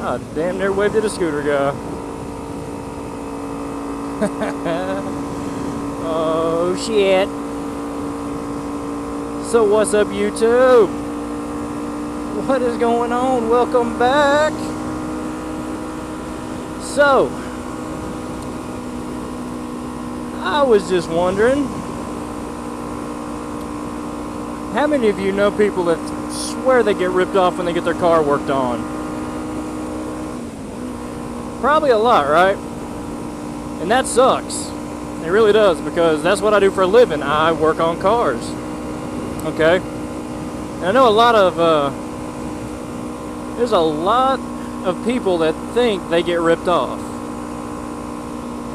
I damn near waved at a scooter guy. Oh shit. So what's up, YouTube? What is going on? Welcome back. So, I was just wondering, how many of you know people that swear they get ripped off when they get their car worked on? Probably a lot, right? And that sucks. It really does, because that's what I do for a living. I work on cars. Okay? And I know there's a lot of people that think they get ripped off.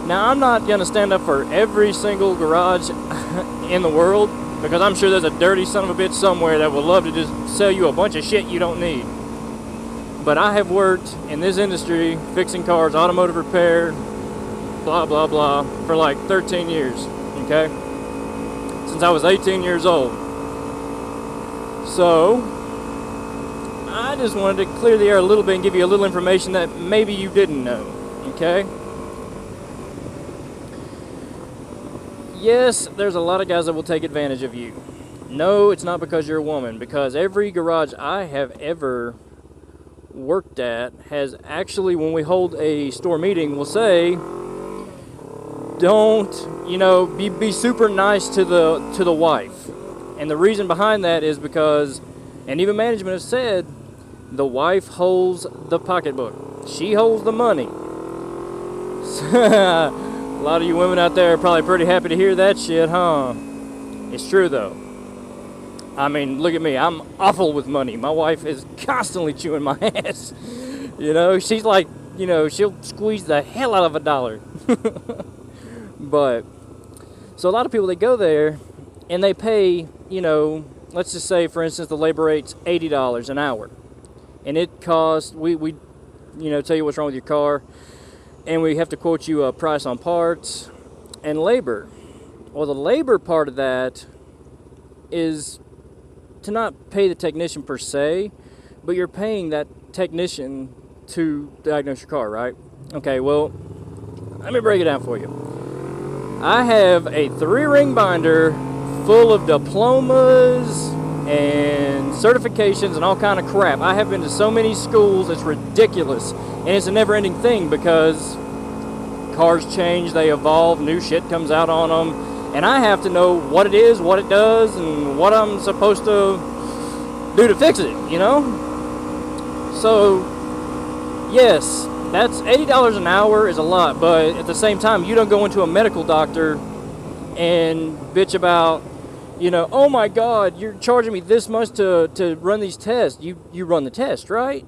Now, I'm not going to stand up for every single garage in the world, because I'm sure there's a dirty son of a bitch somewhere that would love to just sell you a bunch of shit you don't need. But I have worked in this industry, fixing cars, automotive repair, blah, blah, blah, for like 13 years, okay? Since I was 18 years old. So, I just wanted to clear the air a little bit and give you a little information that maybe you didn't know, okay? Yes, there's a lot of guys that will take advantage of you. No, it's not because you're a woman, because every garage I have ever worked at has actually, when we hold a store meeting, will say, don't, be super nice to the wife. And the reason behind that is because, and even management has said, the wife holds the pocketbook. She holds the money. A lot of you women out there are probably pretty happy to hear that shit, huh? It's true, though. I mean, look at me. I'm awful with money. My wife is constantly chewing my ass. She's like, she'll squeeze the hell out of a dollar. But, so a lot of people, they go there and they pay, let's just say, for instance, the labor rate's $80 an hour. And it costs, we tell you what's wrong with your car, and we have to quote you a price on parts and labor. Well, the labor part of that is to not pay the technician per se, but you're paying that technician to diagnose your car, right? Okay, well, let me break it down for you. I have a 3-ring binder full of diplomas and certifications and all kind of crap. I have been to so many schools, it's ridiculous. And it's a never-ending thing, because cars change, they evolve, new shit comes out on them, and I have to know what it is, what it does, and what I'm supposed to do to fix it, So, yes, that's $80 an hour is a lot, but at the same time, you don't go into a medical doctor and bitch about, oh my God, you're charging me this much to run these tests. You run the test, right?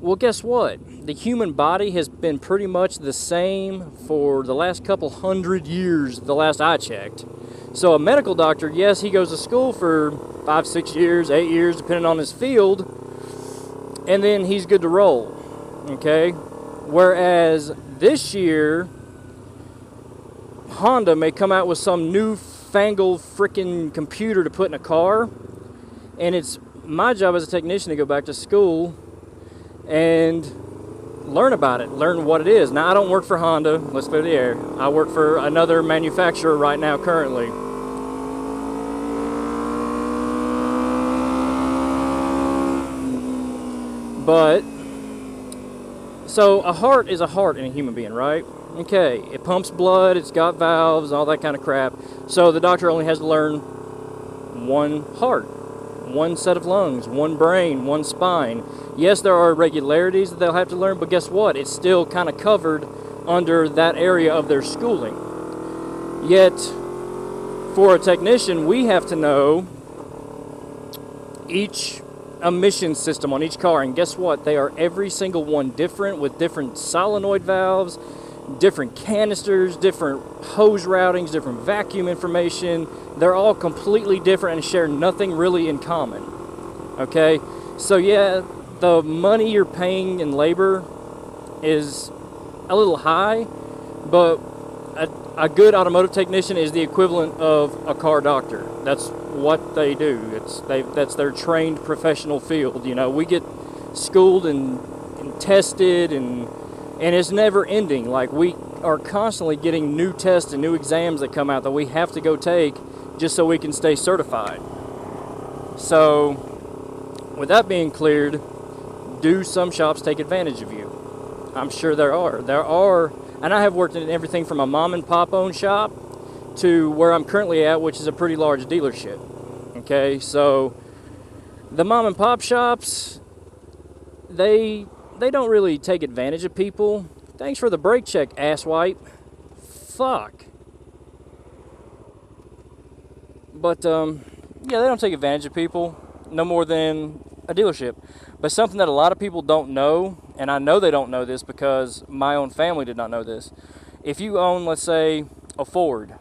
Well, guess what? The human body has been pretty much the same for the last couple hundred years, the last I checked. So a medical doctor, yes, he goes to school for 5, 6 years, 8 years, depending on his field, and then he's good to roll, okay? Whereas this year, Honda may come out with some newfangled freaking computer to put in a car, and it's my job as a technician to go back to school and learn about it, learn what it is. Now, I don't work for Honda, let's clear the air. I work for another manufacturer right now currently. But, so a heart is a heart in a human being, right? Okay, it pumps blood, it's got valves, all that kind of crap. So the doctor only has to learn one heart, one set of lungs, one brain, one spine. Yes, there are irregularities that they'll have to learn, but guess what? It's still kind of covered under that area of their schooling. Yet, for a technician, we have to know each emission system on each car, and guess what? They are every single one different, with different solenoid valves, different canisters, different hose routings, different vacuum information. They're all completely different and share nothing really in common. Okay? So yeah, the money you're paying in labor is a little high, but a good automotive technician is the equivalent of a car doctor. That's what they do. That's their trained professional field. We get schooled in tested, and it's never ending. Like, we are constantly getting new tests and new exams that come out that we have to go take just so we can stay certified. So, with that being cleared, do some shops take advantage of you? I'm sure there are. There are, and I have worked in everything from a mom and pop owned shop to where I'm currently at, which is a pretty large dealership. Okay, so the mom and pop shops, they don't really take advantage of people. Thanks for the brake check, asswipe. Fuck. But yeah, they don't take advantage of people no more than a dealership. But something that a lot of people don't know, and I know they don't know this because my own family did not know this. If you own, let's say, a Ford,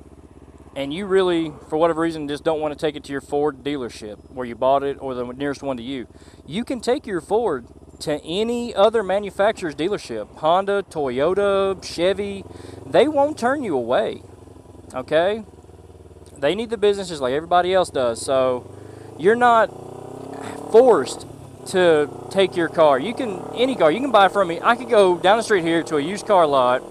and you really, for whatever reason, just don't want to take it to your Ford dealership where you bought it or the nearest one to you, you can take your Ford to any other manufacturer's dealership. Honda, Toyota, Chevy, they won't turn you away, okay? They need the business just like everybody else does, so you're not forced to take your car. You can, any car, you can buy from me. I could go down the street here to a used car lot,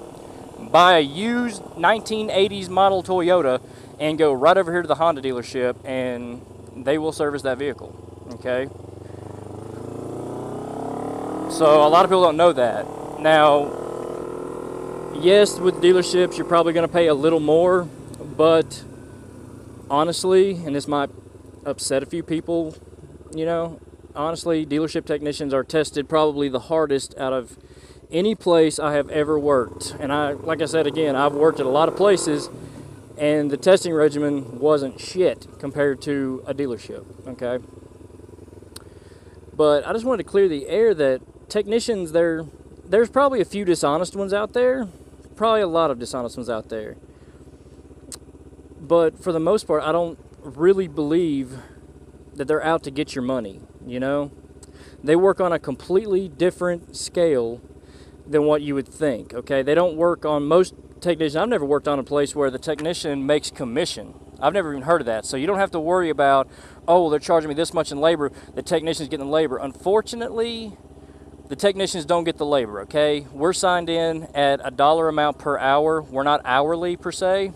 buy a used 1980s model Toyota, and go right over here to the Honda dealership, and they will service that vehicle, okay? So a lot of people don't know that. Now, yes, with dealerships, you're probably going to pay a little more, but honestly, and this might upset a few people, you know, honestly, dealership technicians are tested probably the hardest out of any place I have ever worked. And like I said again, I've worked at a lot of places, and the testing regimen wasn't shit compared to a dealership, okay? But I just wanted to clear the air that technicians, there's probably a few dishonest ones out there, probably a lot of dishonest ones out there. But for the most part, I don't really believe that they're out to get your money, you know? They work on a completely different scale than what you would think, okay? They don't work on most technicians. I've never worked on a place where the technician makes commission. I've never even heard of that. So you don't have to worry about, oh, they're charging me this much in labor, the technician's getting the labor. Unfortunately, the technicians don't get the labor, okay? We're signed in at a dollar amount per hour. We're not hourly per se.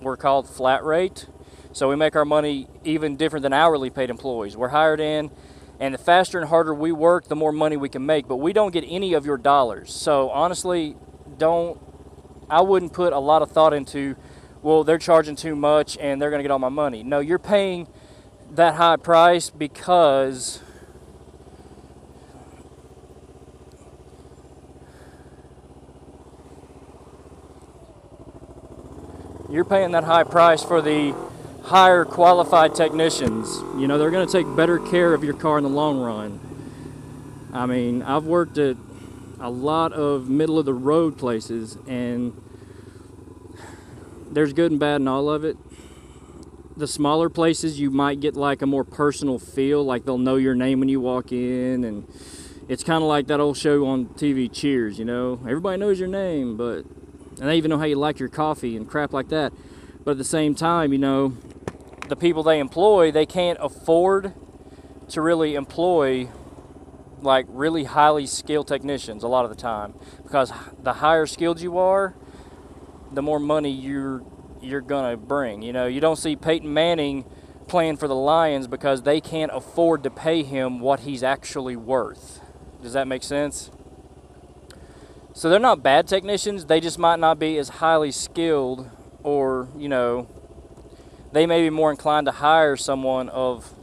We're called flat rate. So we make our money even different than hourly paid employees. We're hired in, and the faster and harder we work, the more money we can make, but we don't get any of your dollars. So honestly, I wouldn't put a lot of thought into, well, they're charging too much and they're going to get all my money. No, you're paying that high price because you're paying that high price for the higher qualified technicians. You know, they're going to take better care of your car in the long run. I mean, I've worked at a lot of middle of the road places, and there's good and bad in all of it. The smaller places, you might get like a more personal feel, like they'll know your name when you walk in, and it's kind of like that old show on TV, Cheers, you know, everybody knows your name, and they even know how you like your coffee and crap like that. But at the same time, you know, the people they employ, they can't afford to really employ like really highly skilled technicians a lot of the time, because the higher skilled you are, the more money you're gonna bring. You know, you don't see Peyton Manning playing for the Lions because they can't afford to pay him what he's actually worth. Does that make sense? So they're not bad technicians, they just might not be as highly skilled, or, you know, they may be more inclined to hire someone of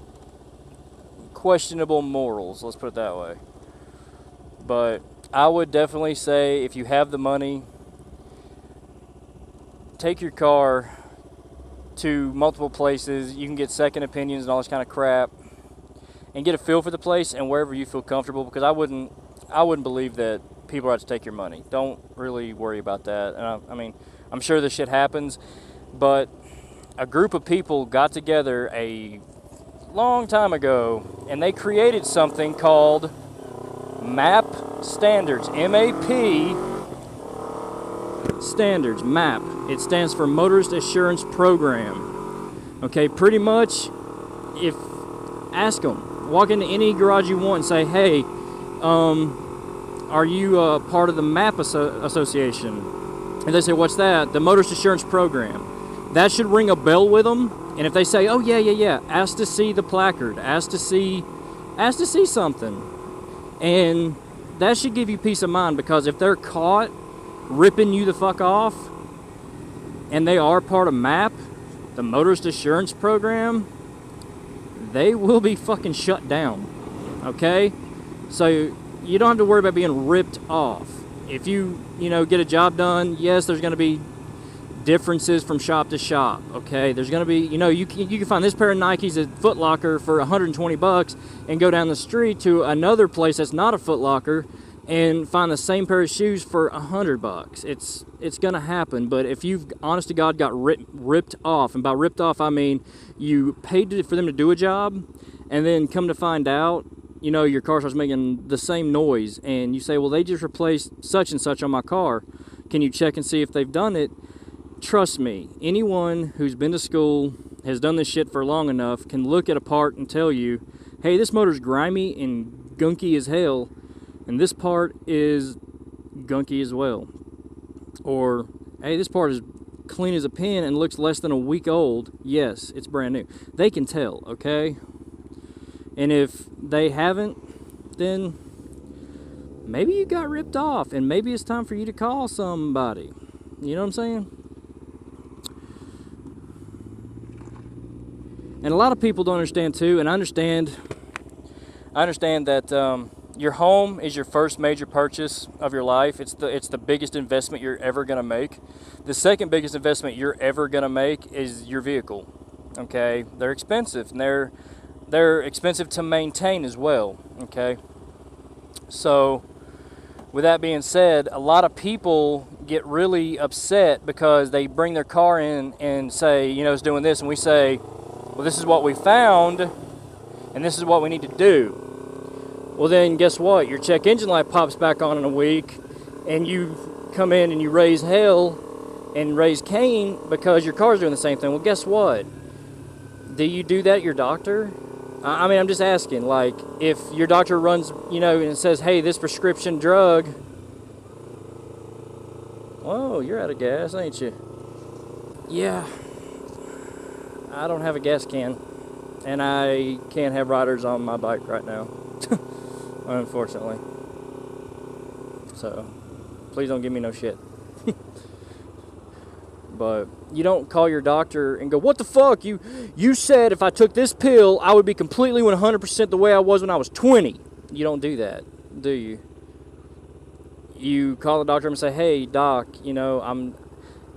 questionable morals, let's put it that way. But I would definitely say, if you have the money, take your car to multiple places. You can get second opinions and all this kind of crap, and get a feel for the place and wherever you feel comfortable, because I wouldn't believe that people are out to take your money. Don't really worry about that. And I mean, I'm sure this shit happens, but a group of people got together a long time ago, and they created something called MAP Standards, M-A-P Standards, MAP. It stands for Motorist Assurance Program. Okay, pretty much, ask them, walk into any garage you want and say, hey, are are you part of the MAP Association? And they say, what's that? The Motorist Assurance Program. That should ring a bell with them. And if they say, oh yeah, ask to see the placard, ask to see something. And that should give you peace of mind, because if they're caught ripping you the fuck off, and they are part of MAP, the Motorist Assurance Program, they will be fucking shut down, okay? So you don't have to worry about being ripped off. If you get a job done, yes, there's going to be differences from shop to shop, okay? There's going to be, you can find this pair of Nikes at Foot Locker for $120 and go down the street to another place that's not a Foot Locker and find the same pair of shoes for $100. It's going to happen. But if you've, honest to God, got ripped off, and by ripped off I mean you paid for them to do a job, and then come to find out, your car starts making the same noise, and you say, well, they just replaced such and such on my car. Can you check and see if they've done it? Trust me, anyone who's been to school, has done this shit for long enough, can look at a part and tell you, hey, this motor's grimy and gunky as hell, and this part is gunky as well. Or, hey, this part is clean as a pin and looks less than a week old. Yes, it's brand new. They can tell, okay? And if they haven't, then maybe you got ripped off, and maybe it's time for you to call somebody. You know what I'm saying? And a lot of people don't understand too, and I understand that your home is your first major purchase of your life. It's the biggest investment you're ever going to make. The second biggest investment you're ever going to make is your vehicle. Okay? They're expensive, and they're expensive to maintain as well. Okay? So, with that being said, a lot of people get really upset because they bring their car in and say, it's doing this, and we say, well, this is what we found, and this is what we need to do. Well, then guess what? Your check engine light pops back on in a week, and you come in and you raise hell and raise Cain because your car's doing the same thing. Well, guess what? Do you do that at your doctor? I mean, I'm just asking. Like, if your doctor runs, and says, hey, this prescription drug, oh, you're out of gas, ain't you? Yeah. I don't have a gas can, and I can't have riders on my bike right now, unfortunately. So, please don't give me no shit. But you don't call your doctor and go, what the fuck? You said if I took this pill, I would be completely 100% the way I was when I was 20. You don't do that, do you? You call the doctor and say, hey, doc,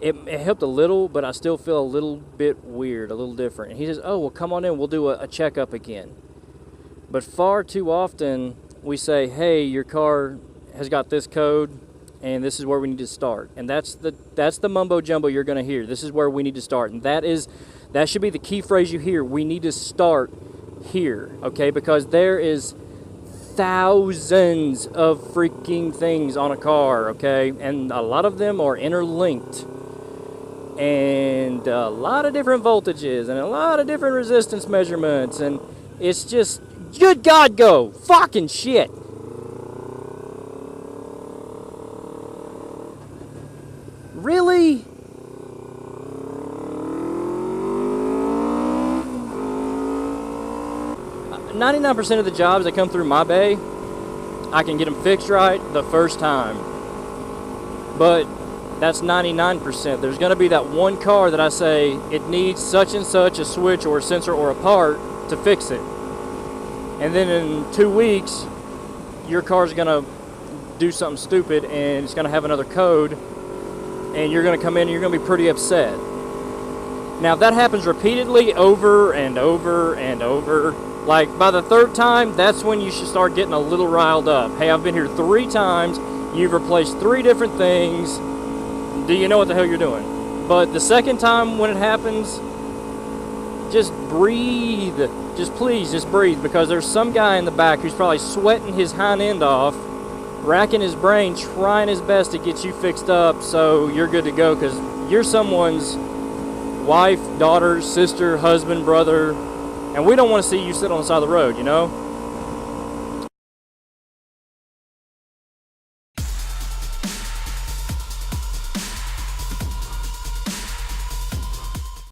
It helped a little, but I still feel a little bit weird, a little different. And he says, oh, well, come on in, we'll do a checkup again. But far too often, we say, hey, your car has got this code, and this is where we need to start. And that's the mumbo jumbo you're going to hear. This is where we need to start. And that should be the key phrase you hear. We need to start here, okay? Because there is thousands of freaking things on a car, okay? And a lot of them are interlinked. And a lot of different voltages and a lot of different resistance measurements, and it's just, good God, go fucking shit. Really? %99 of the jobs that come through my bay, I can get them fixed right the first time. But that's 99%. There's going to be that one car that I say, it needs such and such a switch or a sensor or a part to fix it. And then in 2 weeks, your car's going to do something stupid and it's going to have another code, and you're going to come in and you're going to be pretty upset. Now, if that happens repeatedly over and over and over, like by the third time, that's when you should start getting a little riled up. Hey, I've been here 3 times. You've replaced 3 different things. Do you know what the hell you're doing? But the second time when it happens, just breathe. Just breathe, because there's some guy in the back who's probably sweating his hind end off, racking his brain, trying his best to get you fixed up so you're good to go, because you're someone's wife, daughter, sister, husband, brother, and we don't want to see you sit on the side of the road,